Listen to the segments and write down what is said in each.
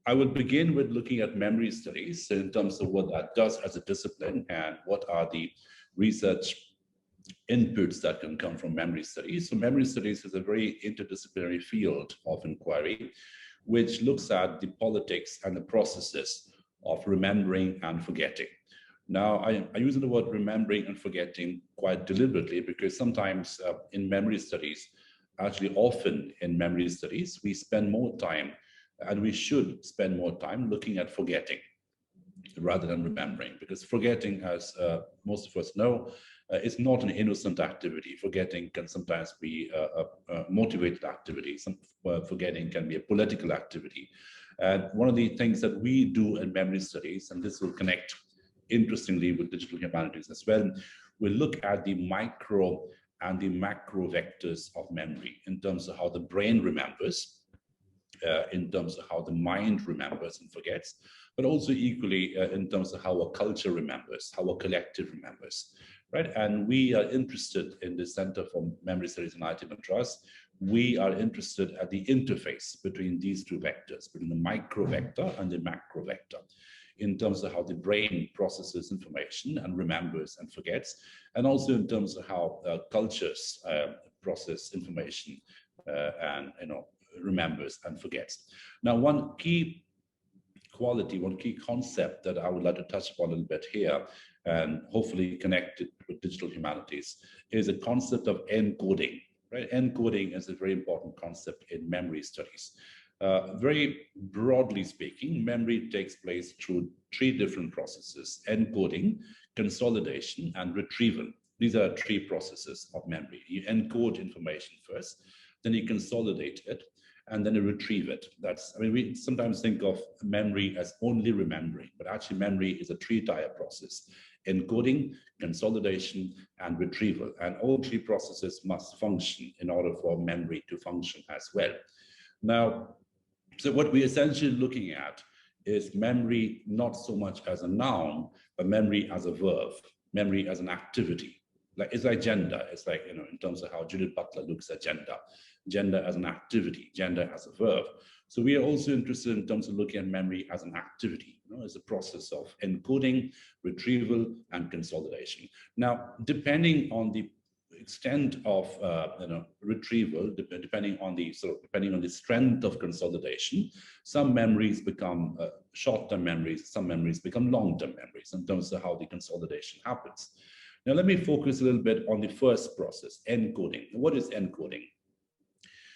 I will begin with looking at memory studies in terms of what that does as a discipline and what are the research inputs that can come from memory studies. So memory studies is a very interdisciplinary field of inquiry, which looks at the politics and the processes of remembering and forgetting. Now, I use the word remembering and forgetting quite deliberately because sometimes in memory studies, actually often in memory studies, we spend more time and we should spend more time looking at forgetting rather than remembering, because forgetting, as most of us know, is not an innocent activity. Forgetting can sometimes be a motivated activity. Forgetting can be a political activity. And one of the things that we do in memory studies, and this will connect interestingly with digital humanities as well, we look at the micro and the macro vectors of memory in terms of how the brain remembers, in terms of how the mind remembers and forgets, but also equally in terms of how a culture remembers, how a collective remembers, right? And we are interested in the Center for Memory Studies in IIT Madras. We are interested at the interface between these two vectors, between the micro vector and the macro vector, in terms of how the brain processes information and remembers and forgets, and also in terms of how cultures process information and remembers and forgets. Now, one key quality, one key concept that I would like to touch upon a little bit here, and hopefully connect it with digital humanities, is a concept of encoding. Right? Encoding is a very important concept in memory studies. Very broadly speaking, memory takes place through three different processes: encoding, consolidation, and retrieval. These are three processes of memory. You encode information first, then you consolidate it, and then you retrieve it. We sometimes think of memory as only remembering, but actually memory is a three-tier process: encoding, consolidation, and retrieval. And all three processes must function in order for memory to function as well. Now, so what we're essentially looking at is memory not so much as a noun, but memory as a verb, memory as an activity. It's like gender. It's like, in terms of how Judith Butler looks at gender as an activity, gender as a verb. So we are also interested in terms of looking at memory as an activity, as a process of encoding, retrieval, and consolidation. Now, depending on the extent of retrieval, depending on the strength of consolidation, some memories become short-term memories, some memories become long-term memories in terms of how the consolidation happens. Now, let me focus a little bit on the first process, encoding. What is encoding?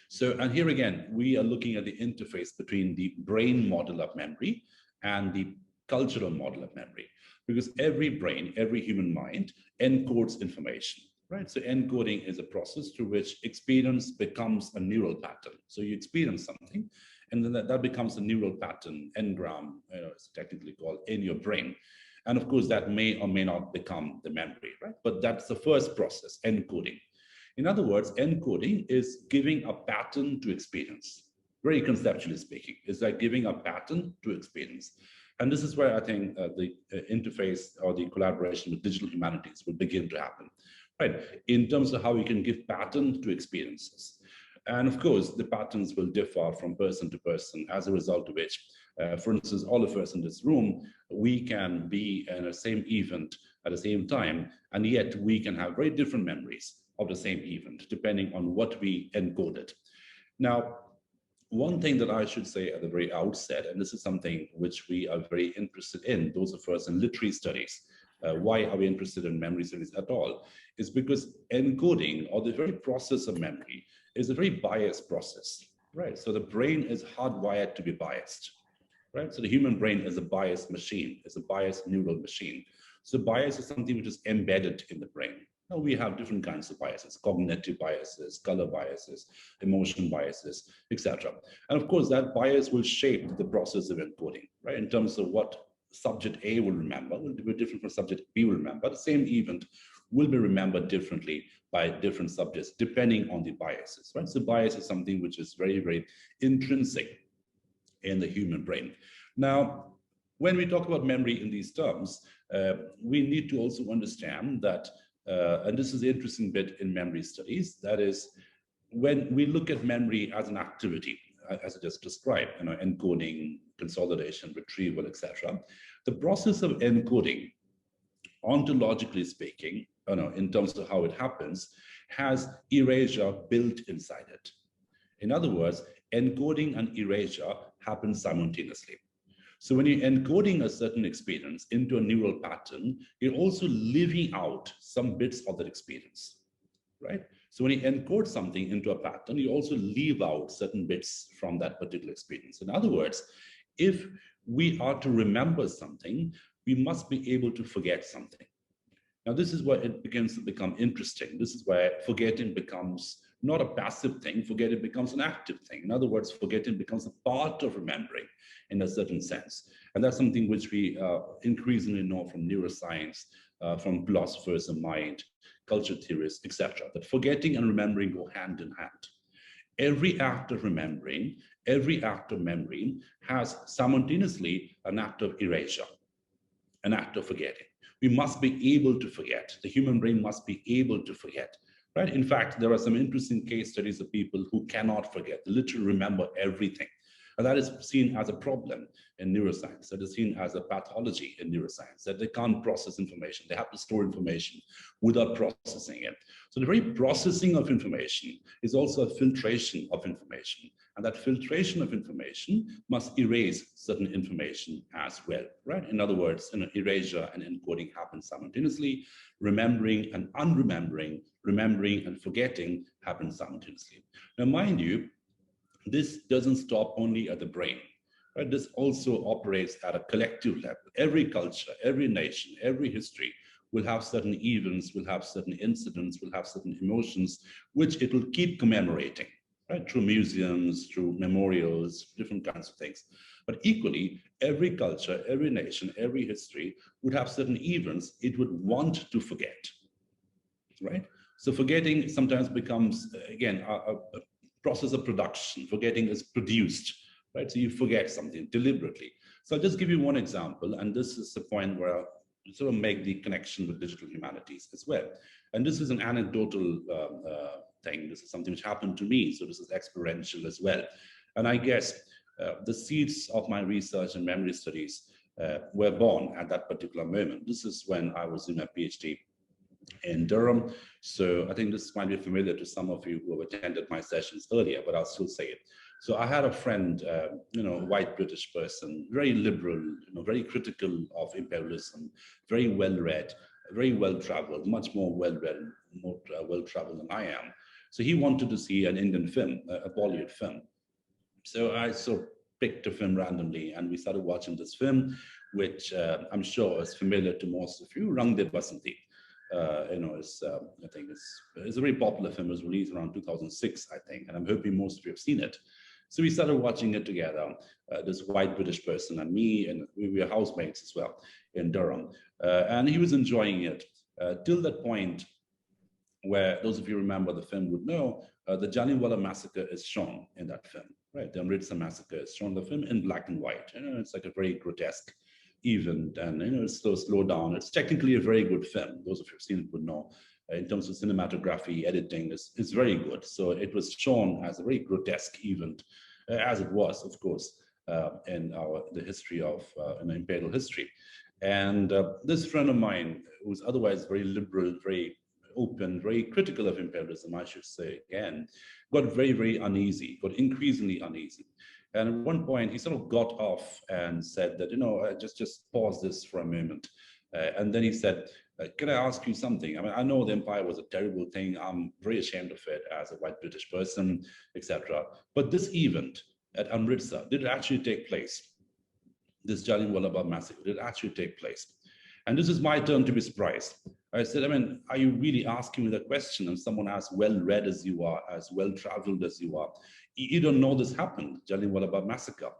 So, and here again, we are looking at the interface between the brain model of memory and the cultural model of memory, because every brain, every human mind encodes information, right? So encoding is a process through which experience becomes a neural pattern. So you experience something, and then that becomes a neural pattern, engram, it's technically called, in your brain. And of course, that may or may not become the memory, right? But that's the first process, encoding. In other words, encoding is giving a pattern to experience. Very conceptually speaking, it's like giving a pattern to experience. And this is where I think the interface or the collaboration with digital humanities will begin to happen, right? In terms of how we can give pattern to experiences. And of course, the patterns will differ from person to person, as a result of which, for instance, all of us in this room, we can be in the same event at the same time, and yet we can have very different memories of the same event, depending on what we encoded. Now, one thing that I should say at the very outset, and this is something which we are very interested in, those of us in literary studies, why are we interested in memory studies at all, is because encoding, or the very process of memory, is a very biased process, right? So the brain is hardwired to be biased, right? So the human brain is a biased machine, it's a biased neural machine. So bias is something which is embedded in the brain. Now, we have different kinds of biases: cognitive biases, color biases, emotion biases, etc. And of course, that bias will shape the process of encoding, right? In terms of what subject A will remember will be different from subject B will remember. The same event will be remembered differently by different subjects, depending on the biases, right? So bias is something which is very, very intrinsic in the human brain. Now, when we talk about memory in these terms, we need to also understand that and this is the interesting bit in memory studies, that is, when we look at memory as an activity, as I just described, encoding, consolidation, retrieval, etc. The process of encoding, ontologically speaking, in terms of how it happens, has erasure built inside it. In other words, encoding and erasure happen simultaneously. So when you're encoding a certain experience into a neural pattern, you're also leaving out some bits of that experience, right? So when you encode something into a pattern, you also leave out certain bits from that particular experience. In other words, if we are to remember something, we must be able to forget something. Now, this is where it begins to become interesting. This is where forgetting becomes not a passive thing, forgetting becomes an active thing. In other words, forgetting becomes a part of remembering in a certain sense. And that's something which we increasingly know from neuroscience, from philosophers of mind, culture theorists, etc., that forgetting and remembering go hand in hand. Every act of remembering, every act of memory has simultaneously an act of erasure, an act of forgetting. We must be able to forget. The human brain must be able to forget, right? In fact, there are some interesting case studies of people who cannot forget. They literally remember everything. And that is seen as a problem in neuroscience. That is seen as a pathology in neuroscience, that they can't process information. They have to store information without processing it. So the very processing of information is also a filtration of information. And that filtration of information must erase certain information as well, right? In other words, erasure and encoding happen simultaneously. Remembering and unremembering, remembering and forgetting happen simultaneously. Now, mind you, this doesn't stop only at the brain, right? This also operates at a collective level. Every culture, every nation, every history will have certain events, will have certain incidents, will have certain emotions, which it will keep commemorating, right? Through museums, through memorials, different kinds of things. But equally, every culture, every nation, every history would have certain events it would want to forget, right? So forgetting sometimes becomes, again, a process of production. Forgetting is produced, right? So you forget something deliberately. So I'll just give you one example, and this is the point where I sort of make the connection with digital humanities as well. And this is an anecdotal thing. This is something which happened to me, so this is experiential as well. And I guess the seeds of my research and memory studies were born at that particular moment. This is when I was in my PhD in Durham. So I think this might be familiar to some of you who have attended my sessions earlier, but I'll still say it. So I had a friend, white British person, very liberal, very critical of imperialism, very well-read, very well-traveled, much more well-read, more well-traveled than I am. So he wanted to see an Indian film, a Bollywood film. So I sort of picked a film randomly, and we started watching this film, which I'm sure is familiar to most of you, Rang De Basanti. I think it's a very popular film. It was released around 2006, I think, and I'm hoping most of you have seen it. So we started watching it together, this white British person and me, and we were housemates as well in Durham. And he was enjoying it till that point where those of you who remember the film would know the Jallianwala massacre is shown in that film, right? The Amritsar massacre is shown in the film in black and white. It's like a very grotesque event, and it's slow down. It's technically a very good film. Those of you who've seen it would know. In terms of cinematography, editing is very good. So it was shown as a very grotesque event, as it was, of course, in the history of imperial history. And this friend of mine, who's otherwise very liberal, very open, very critical of imperialism, I should say, again, got very, very uneasy, got increasingly uneasy. And at one point, he sort of got off and said that, just pause this for a moment. And then he said, can I ask you something? I mean, I know the empire was a terrible thing. I'm very ashamed of it as a white British person, etc. But this event at Amritsar, did it actually take place? This Jallianwala Bagh massacre, did it actually take place? And this is my turn to be surprised. I said, I mean, are you really asking me that question? And someone as well-read as you are, as well-traveled as you are, you don't know this happened, Jallianwala Bagh massacre.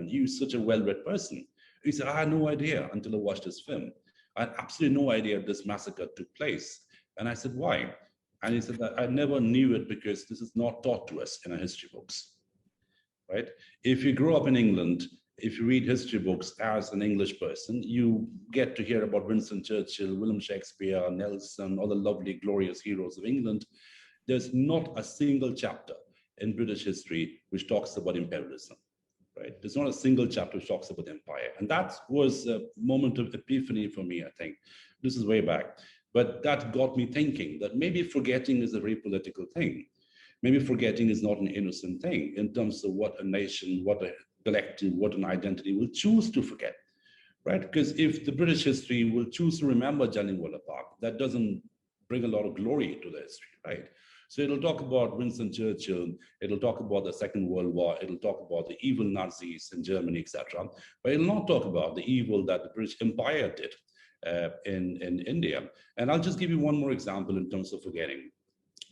You're such a well-read person. He said, I had no idea until I watched this film. I had absolutely no idea this massacre took place. And I said, why? And he said that I never knew it because this is not taught to us in our history books, right? If you grow up in England, if you read history books as an English person, you get to hear about Winston Churchill, William Shakespeare, Nelson, all the lovely, glorious heroes of England. There's not a single chapter in British history which talks about imperialism, right? There's not a single chapter which talks about empire. And that was a moment of epiphany for me, I think. This is way back. But that got me thinking that maybe forgetting is a very political thing. Maybe forgetting is not an innocent thing in terms of what a nation, what a collective, what an identity will choose to forget, right? Because if the British history will choose to remember Jallianwala Bagh, that doesn't bring a lot of glory to the history, right? So it'll talk about Winston Churchill, it'll talk about the Second World War, it'll talk about the evil Nazis in Germany, etc. But it'll not talk about the evil that the British Empire did in India. And I'll just give you one more example in terms of forgetting.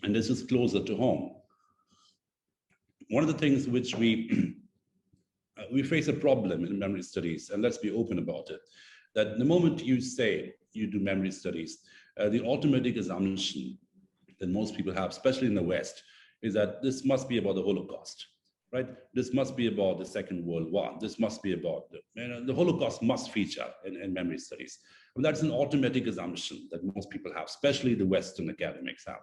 And this is closer to home. One of the things which we face a problem in memory studies, and let's be open about it, that the moment you say you do memory studies, the automatic assumption that most people have, especially in the West, is that this must be about the Holocaust, right? This must be about the Second World War. This must be about, the Holocaust must feature in memory studies. And that's an automatic assumption that most people have, especially the Western academics have.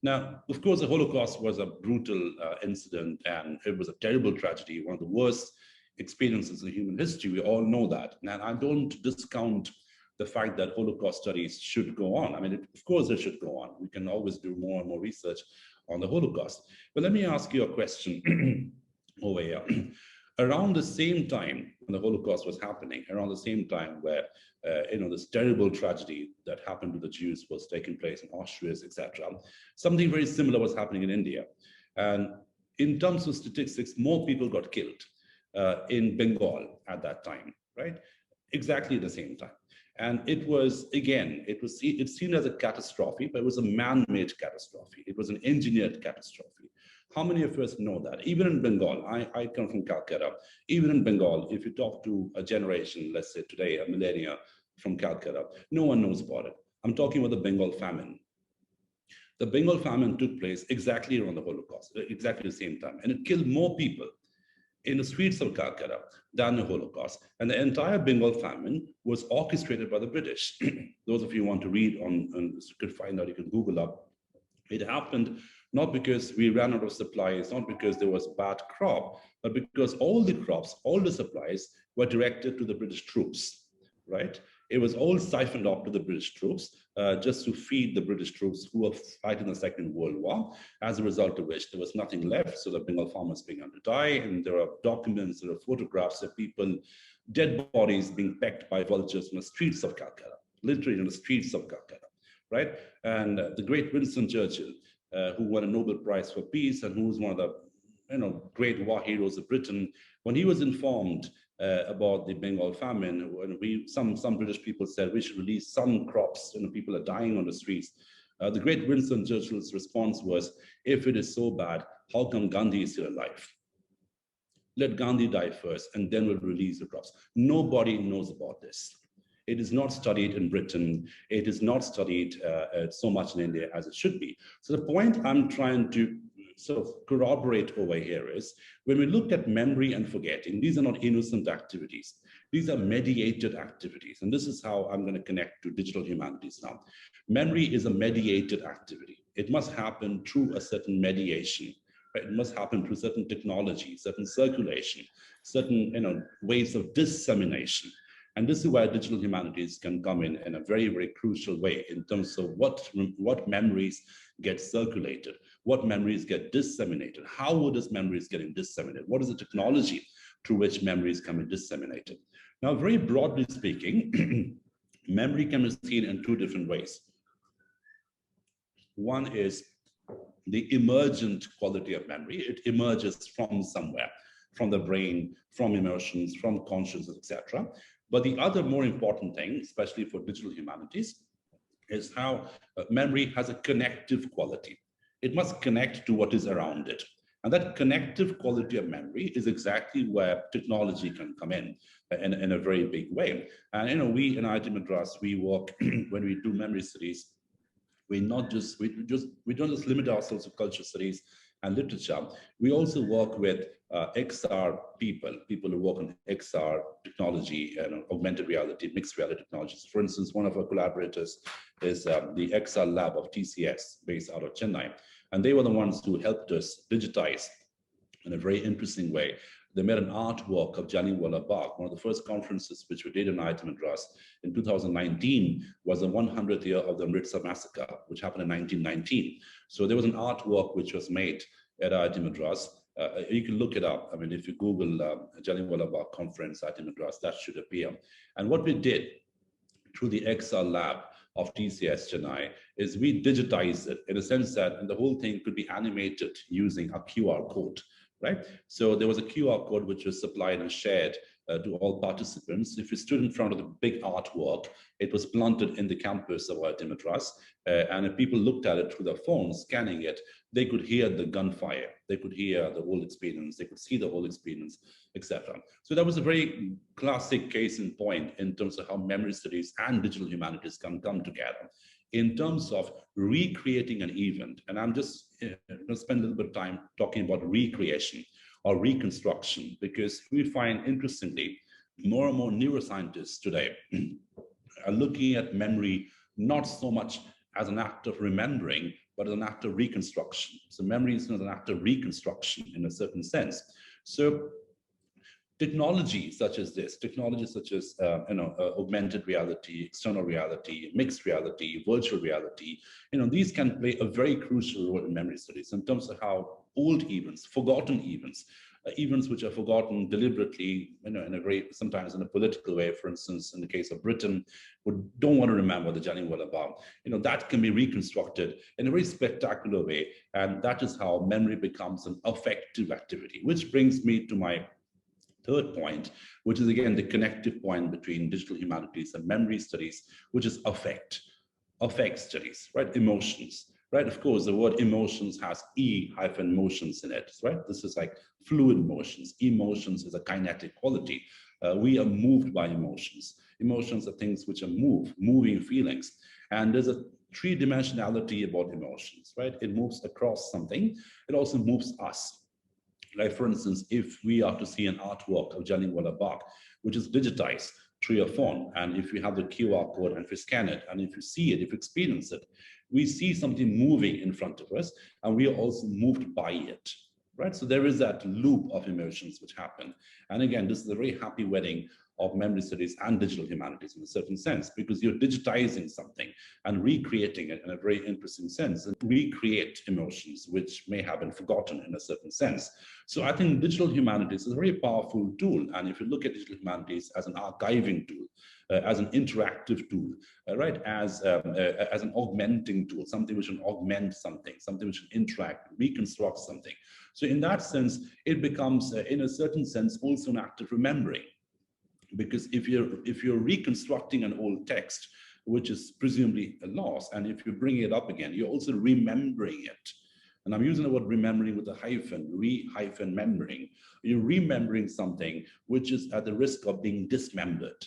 Now, of course, the Holocaust was a brutal incident, and it was a terrible tragedy, one of the worst experiences in human history. We all know that. And I don't discount the fact that Holocaust studies should go on. I mean, of course, it should go on. We can always do more and more research on the Holocaust. But let me ask you a question over here. Around the same time when the Holocaust was happening, around the same time where this terrible tragedy that happened to the Jews was taking place in Auschwitz, etc., something very similar was happening in India. And in terms of statistics, more people got killed in Bengal at that time, right? Exactly at the same time. And it was, again, it's seen as a catastrophe, but it was a man-made catastrophe. It was an engineered catastrophe. How many of us know that? Even in Bengal, I come from Calcutta. Even in Bengal, if you talk to a generation, let's say today, a millennia from Calcutta, no one knows about it. I'm talking about the Bengal famine. The Bengal famine took place exactly around the Holocaust, exactly the same time, and it killed more people in the streets of Calcutta than the Holocaust. And the entire Bengal famine was orchestrated by the British. Those of you who want to read on, you could find out, you can Google up. It happened not because we ran out of supplies, not because there was bad crop, but because all the crops, all the supplies were directed to the British troops, right? It was all siphoned off to the British troops just to feed the British troops who were fighting the Second World War, as a result of which there was nothing left. So the Bengal farmers began to die, and there are documents, there are photographs of people, dead bodies being pecked by vultures in the streets of Calcutta, literally in the streets of Calcutta, right? And the great Winston Churchill, who won a Nobel Prize for Peace and who was one of the great war heroes of Britain, when he was informed about the Bengal famine, when some British people said we should release some crops, people are dying on the streets. The great Winston Churchill's response was, if it is so bad, how come Gandhi is still alive? Let Gandhi die first, and then we'll release the crops. Nobody knows about this. It is not studied in Britain. It is not studied so much in India as it should be. So the point I'm trying to sort of corroborate over here is, when we look at memory and forgetting, these are not innocent activities. These are mediated activities. And this is how I'm going to connect to digital humanities now. Memory is a mediated activity. It must happen through a certain mediation. Right? It must happen through certain technology, certain circulation, certain ways of dissemination. And this is where digital humanities can come in a very, very crucial way in terms of what memories get circulated, what memories get disseminated, how would these memories getting disseminated, what is the technology through which memories can be disseminated. Now, very broadly speaking, memory can be seen in two different ways. One is the emergent quality of memory. It emerges from somewhere, from the brain, from emotions, from consciousness, etc. But the other more important thing, especially for digital humanities, is how memory has a connective quality. It must connect to what is around it. And that connective quality of memory is exactly where technology can come in a very big way. And we in IIT Madras, we work when we do memory studies. We don't just limit ourselves to culture studies and literature. We also work with XR people who work on XR technology and augmented reality, mixed reality technologies. For instance, one of our collaborators is the XR lab of TCS based out of Chennai. And they were the ones who helped us digitize in a very interesting way. They made an artwork of Jallianwala Bagh. One of the first conferences which we did in IIT Madras in 2019 was the 100th year of the Amritsar massacre, which happened in 1919. So there was an artwork which was made at IIT Madras. You can look it up. I mean, if you Google Jallianwala Bagh conference, IIT Madras, that should appear. And what we did through the XR lab of TCS Chennai is we digitized it in a sense that and the whole thing could be animated using a QR code, right? So there was a QR code which was supplied and shared to all participants. If you stood in front of the big artwork, it was planted in the campus of IIT Madras, and if people looked at it through their phones, scanning it, they could hear the gunfire, they could hear the whole experience, they could see the whole experience, etc. So that was a very classic case in point in terms of how memory studies and digital humanities can come together in terms of recreating an event. And I'm just going to spend a little bit of time talking about recreation or reconstruction, because we find, interestingly, more and more neuroscientists today are looking at memory not so much as an act of remembering, but as an act of reconstruction. So memory is an act of reconstruction in a certain sense. So technology such as this, technology such as augmented reality, external reality, mixed reality, virtual reality, these can play a very crucial role in memory studies in terms of how old events, forgotten events, events which are forgotten deliberately, in a very, sometimes in a political way. For instance, in the case of Britain, who don't want to remember the Jallianwala Bagh, that can be reconstructed in a very spectacular way, and that is how memory becomes an affective activity. Which brings me to my third point, which is again the connective point between digital humanities and memory studies, which is affect studies, right? Emotions, right? Of course, the word emotions has E-motions in it, right? This is like fluid motions. Emotions is a kinetic quality. We are moved by emotions. Emotions are things which are moving feelings. And there's a three-dimensionality about emotions, right? It moves across something. It also moves us. Like, for instance, if we are to see an artwork of Jallianwala Bagh, which is digitized through your phone, and if you have the QR code and if you scan it, and if you see it, if you experience it, we see something moving in front of us, and we are also moved by it, right? So there is that loop of emotions which happen. And again, this is a very happy wedding of memory studies and digital humanities in a certain sense, because you're digitizing something and recreating it in a very interesting sense, and recreate emotions which may have been forgotten in a certain sense. So I think digital humanities is a very powerful tool. And if you look at digital humanities as an archiving tool, as an interactive tool, right, as an augmenting tool, something which can augment something, something which can interact, reconstruct something. So in that sense, it becomes, in a certain sense, also an act of remembering. Because if you're reconstructing an old text, which is presumably a loss, and if you bring it up again, you're also remembering it. And I'm using the word remembering with a hyphen, re-membering. You're remembering something which is at the risk of being dismembered,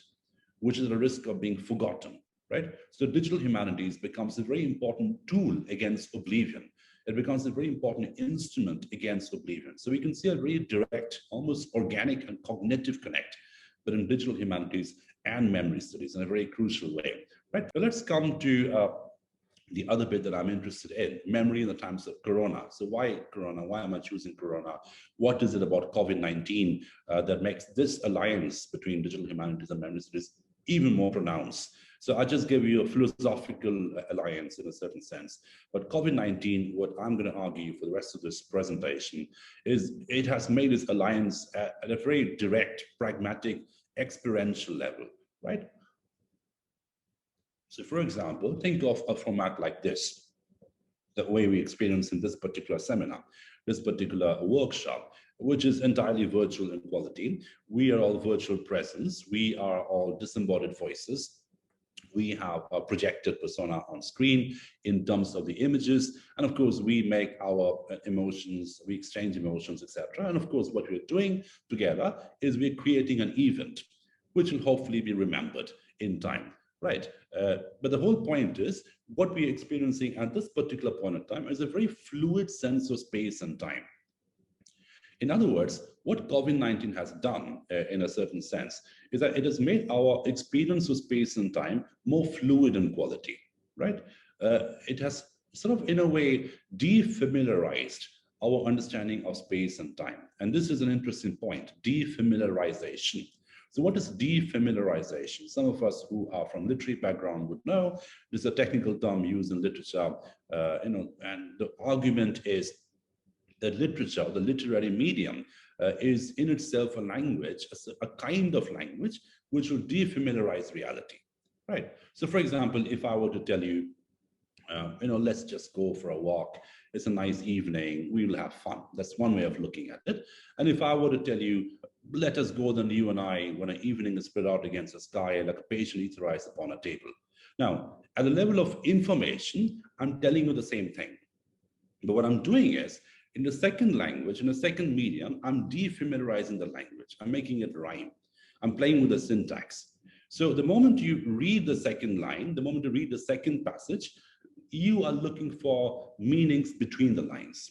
which is at the risk of being forgotten, right? So digital humanities becomes a very important tool against oblivion. It becomes a very important instrument against oblivion. So we can see a very direct, almost organic and cognitive connect between digital humanities and memory studies in a very crucial way, right? But let's come to the other bit that I'm interested in, memory in the times of Corona. So why Corona? Why am I choosing Corona? What is it about COVID-19 that makes this alliance between digital humanities and memory studies even more pronounced? So I just give you a philosophical alliance in a certain sense. But COVID-19, what I'm going to argue for the rest of this presentation, is it has made this alliance at a very direct, pragmatic, experiential level, right? So for example, think of a format like this, the way we experience in this particular seminar, this particular workshop, which is entirely virtual in quality. We are all virtual presence. We are all disembodied voices. We have a projected persona on screen in terms of the images. And of course, we make our emotions, we exchange emotions, etc. And of course, what we're doing together is we're creating an event, which will hopefully be remembered in time, right? But the whole point is what we're experiencing at this particular point in time is a very fluid sense of space and time. In other words, what COVID-19 has done in a certain sense is that it has made our experience of space and time more fluid in quality, right? It has sort of, in a way, defamiliarized our understanding of space and time. And this is an interesting point, defamiliarization. So what is defamiliarization? Some of us who are from literary background would know this is a technical term used in literature, and the argument is that literature, the literary medium, is in itself a language, a kind of language which will defamiliarize reality, right? So for example, if I were to tell you, let's just go for a walk. It's a nice evening. We will have fun. That's one way of looking at it. And if I were to tell you, let us go, then you and I, when an evening is spread out against the sky, like a patient eats rice upon a table. Now, at the level of information, I'm telling you the same thing. But what I'm doing is, in the second language, in the second medium, I'm defamiliarizing the language. I'm making it rhyme. I'm playing with the syntax. So the moment you read the second line, the moment you read the second passage, you are looking for meanings between the lines.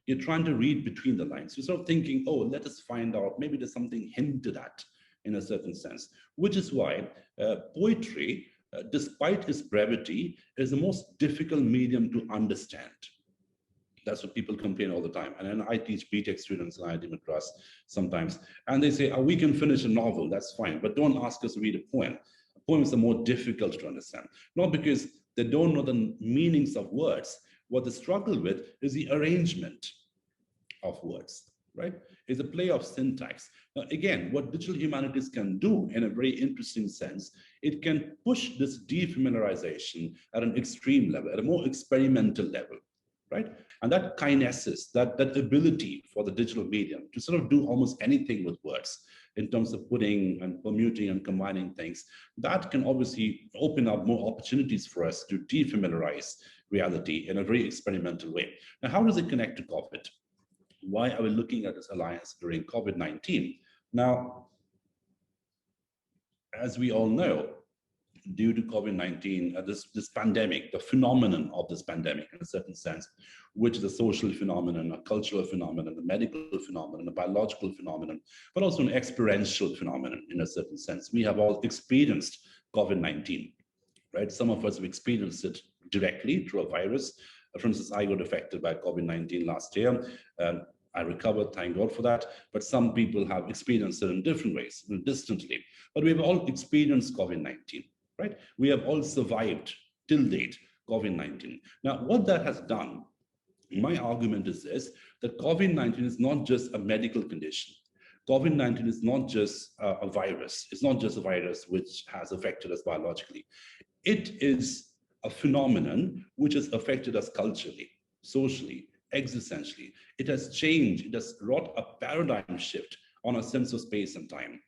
You're trying to read between the lines. You're sort of thinking, oh, let us find out, maybe there's something hinted at in a certain sense, which is why poetry, despite its brevity, is the most difficult medium to understand. That's what people complain all the time. And then I teach BTech students in IIT Madras sometimes, and they say, oh, we can finish a novel, that's fine, but don't ask us to read a poem. Poems are more difficult to understand, not because they don't know the meanings of words. What they struggle with is the arrangement of words, right? It's a play of syntax. Now, again, what digital humanities can do in a very interesting sense, it can push this defamiliarization at an extreme level, at a more experimental level, right? And that kinesis, that ability for the digital medium to sort of do almost anything with words in terms of putting and permuting and combining things, that can obviously open up more opportunities for us to defamiliarize reality in a very experimental way. Now, how does it connect to COVID? Why are we looking at this alliance during COVID-19? Now, as we all know, due to COVID-19, this pandemic, the phenomenon of this pandemic in a certain sense, which is a social phenomenon, a cultural phenomenon, a medical phenomenon, a biological phenomenon, but also an experiential phenomenon in a certain sense. We have all experienced COVID-19, right? Some of us have experienced it directly through a virus. For instance, I got affected by COVID-19 last year. I recovered, thank God for that. But some people have experienced it in different ways, distantly. But we've all experienced COVID-19. Right? We have all survived till date COVID-19. Now, what that has done, my argument is this, that COVID-19 is not just a medical condition. COVID-19 is not just a virus. It's not just a virus which has affected us biologically. It is a phenomenon which has affected us culturally, socially, existentially. It has changed, it has wrought a paradigm shift on our sense of space and time.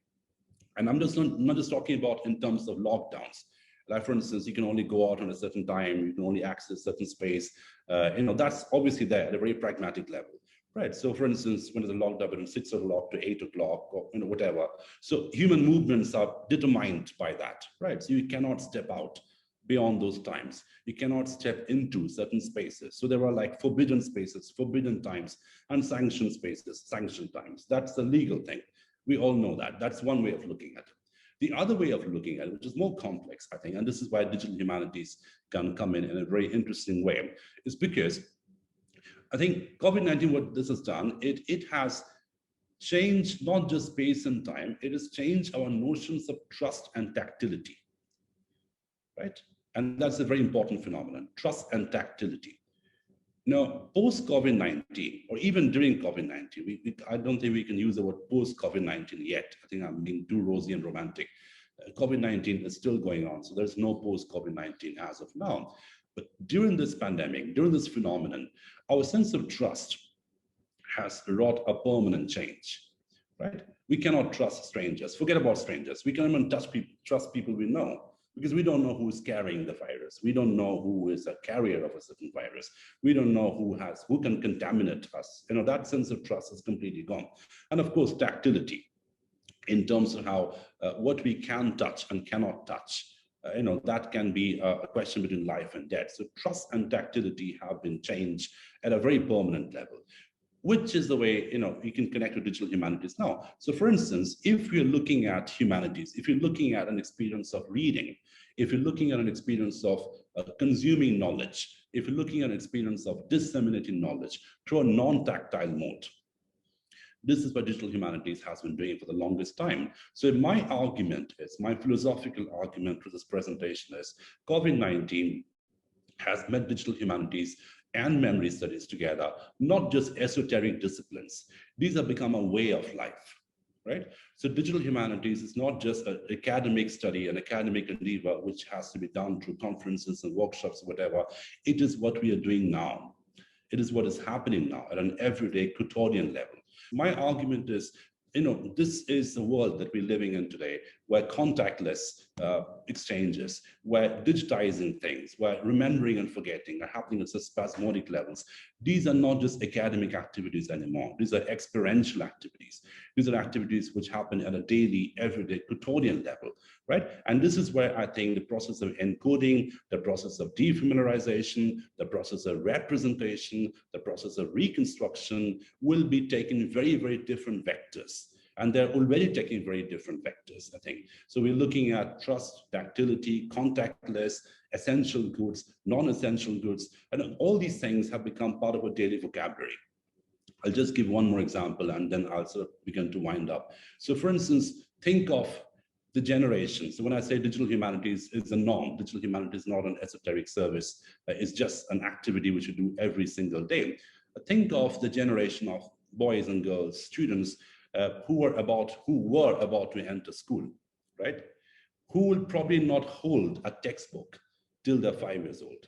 And I'm just not just talking about in terms of lockdowns. Like, for instance, you can only go out on a certain time, you can only access certain space. That's obviously there at a very pragmatic level, right? So, for instance, when there's a lockdown between 6 o'clock to 8 o'clock, or whatever. So, human movements are determined by that, right? So, you cannot step out beyond those times. You cannot step into certain spaces. So, there are like forbidden spaces, forbidden times, and sanctioned spaces, sanctioned times. That's the legal thing. We all know that. That's one way of looking at it. The other way of looking at it, which is more complex, I think, and this is why digital humanities can come in a very interesting way, is because I think COVID-19, what this has done, it has changed not just space and time, it has changed our notions of trust and tactility, right? And that's a very important phenomenon, trust and tactility. Now, post-COVID-19, or even during COVID-19, I don't think we can use the word post-COVID-19 yet. I think I'm being too rosy and romantic. COVID-19 is still going on, so there's no post-COVID-19 as of now. But during this pandemic, during this phenomenon, our sense of trust has wrought a permanent change, right? We cannot trust strangers. Forget about strangers. We can't even trust people we know, because we don't know who is carrying the virus. We don't know who is a carrier of a certain virus. We don't know who can contaminate us. That sense of trust is completely gone. And of course, tactility in terms of how what we can touch and cannot touch. That can be a question between life and death. So trust and tactility have been changed at a very permanent level, which is the way you can connect with digital humanities now. So for instance, if you're looking at humanities, if you're looking at an experience of reading, if you're looking at an experience of consuming knowledge, if you're looking at an experience of disseminating knowledge through a non-tactile mode. This is what digital humanities has been doing for the longest time. So my argument is, my philosophical argument to this presentation is, COVID-19 has met digital humanities and memory studies together, not just esoteric disciplines. These have become a way of life, right? So digital humanities is not just an academic study, an academic endeavor, which has to be done through conferences and workshops, whatever. It is what we are doing now. It is what is happening now at an everyday quotidian level. My argument is, this is the world that we're living in today, where contactless exchanges, where digitizing things, where remembering and forgetting are happening at such spasmodic levels. These are not just academic activities anymore. These are experiential activities. These are activities which happen at a daily, everyday, quotidian level, right? And this is where I think the process of encoding, the process of defamiliarization, the process of representation, the process of reconstruction will be taking very, very different vectors. And they're already taking very different vectors, I think. So we're looking at trust, tactility, contactless, essential goods, non-essential goods, and all these things have become part of our daily vocabulary. I'll just give one more example, and then I'll sort of begin to wind up. So for instance, think of the generation. So when I say digital humanities is a norm, digital humanities is not an esoteric service. It's just an activity which you do every single day. Think of the generation of boys and girls, students, who were about to enter school, right? Who will probably not hold a textbook till they're 5 years old,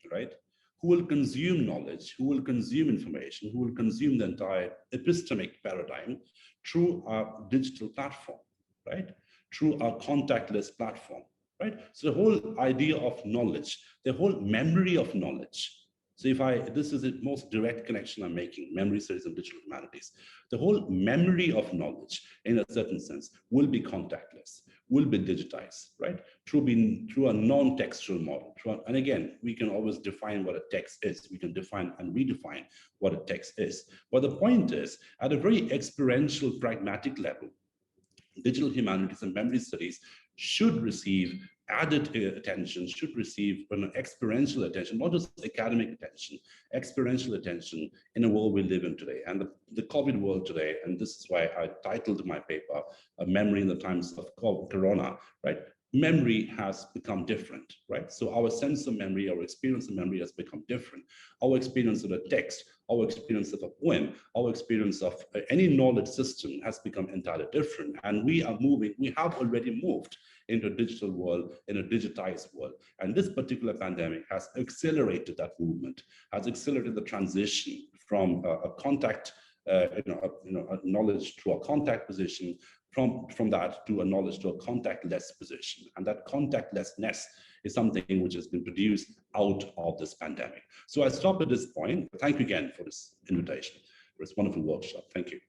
right? Who will consume knowledge, who will consume information, who will consume the entire epistemic paradigm through our digital platform, right? Through our contactless platform, right? So the whole idea of knowledge, the whole memory of knowledge. So this is the most direct connection I'm making, memory studies and digital humanities. The whole memory of knowledge, in a certain sense, will be contactless, will be digitized, right? Through a non-textual model. And again, we can always define what a text is. We can define and redefine what a text is. But the point is, at a very experiential, pragmatic level, digital humanities and memory studies should receive added attention, should receive an experiential attention, not just academic attention, experiential attention in a world we live in today. And the COVID world today, and this is why I titled my paper, A Memory in the Times of Corona, right? Memory has become different, right? So our sense of memory, our experience of memory has become different. Our experience of a text, our experience of a poem, our experience of any knowledge system has become entirely different. And we have already moved into a digital world, in a digitized world. And this particular pandemic has accelerated that movement, has accelerated the transition from a contact, a knowledge to a contact position, from that to a knowledge to a contactless position. And that contactlessness is something which has been produced out of this pandemic. So I stop at this point. Thank you again for this invitation, for this wonderful workshop. Thank you.